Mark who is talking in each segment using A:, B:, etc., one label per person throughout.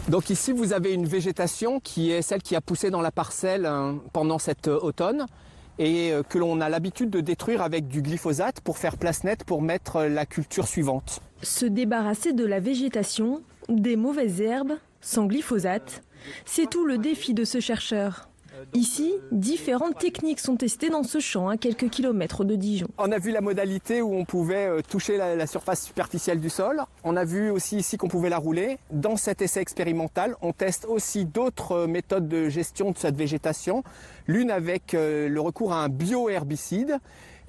A: Donc ici, vous avez une végétation qui est celle qui a poussé dans la parcelle pendant cet automne et que l'on a l'habitude de détruire avec du glyphosate pour faire place nette pour mettre la culture suivante.
B: Se débarrasser de la végétation, des mauvaises herbes, sans glyphosate, c'est tout le défi de ce chercheur. Ici, différentes techniques sont testées dans ce champ à quelques kilomètres de Dijon.
A: On a vu la modalité où on pouvait toucher la surface superficielle du sol. On a vu aussi ici qu'on pouvait la rouler. Dans cet essai expérimental, on teste aussi d'autres méthodes de gestion de cette végétation. L'une avec le recours à un bioherbicide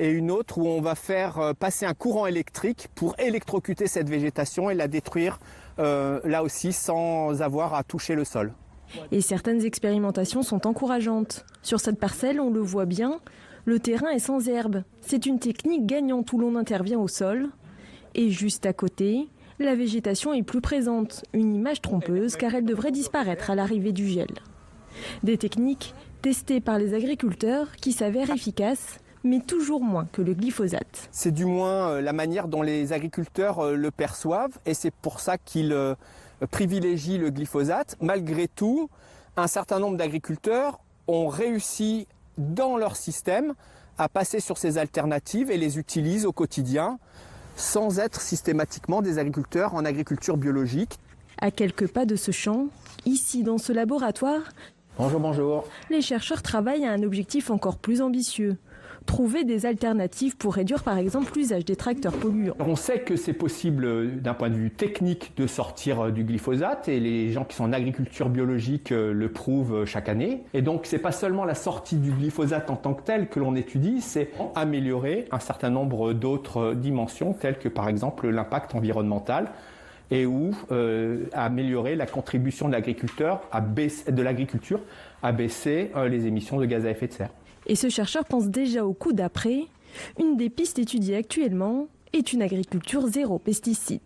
A: et une autre où on va faire passer un courant électrique pour électrocuter cette végétation et la détruire là aussi sans avoir à toucher le sol.
B: Et certaines expérimentations sont encourageantes. Sur cette parcelle, on le voit bien, le terrain est sans herbe. C'est une technique gagnante où l'on intervient au sol. Et juste à côté, la végétation est plus présente. Une image trompeuse car elle devrait disparaître à l'arrivée du gel. Des techniques testées par les agriculteurs qui s'avèrent efficaces, mais toujours moins que le glyphosate.
A: C'est du moins la manière dont les agriculteurs le perçoivent et c'est pour ça qu'ils privilégient le glyphosate. Malgré tout, un certain nombre d'agriculteurs ont réussi dans leur système à passer sur ces alternatives et les utilisent au quotidien sans être systématiquement des agriculteurs en agriculture biologique.
B: À quelques pas de ce champ, ici dans ce laboratoire,
A: Bonjour.
B: Les chercheurs travaillent à un objectif encore plus ambitieux. Trouver des alternatives pour réduire par exemple l'usage des tracteurs polluants.
A: On sait que c'est possible d'un point de vue technique de sortir du glyphosate et les gens qui sont en agriculture biologique le prouvent chaque année. Et donc c'est pas seulement la sortie du glyphosate en tant que tel que l'on étudie, c'est améliorer un certain nombre d'autres dimensions telles que par exemple l'impact environnemental et ou améliorer la contribution de l'agriculture à baisser les émissions de gaz à effet de serre.
B: Et ce chercheur pense déjà au coup d'après. Une des pistes étudiées actuellement est une agriculture zéro pesticides.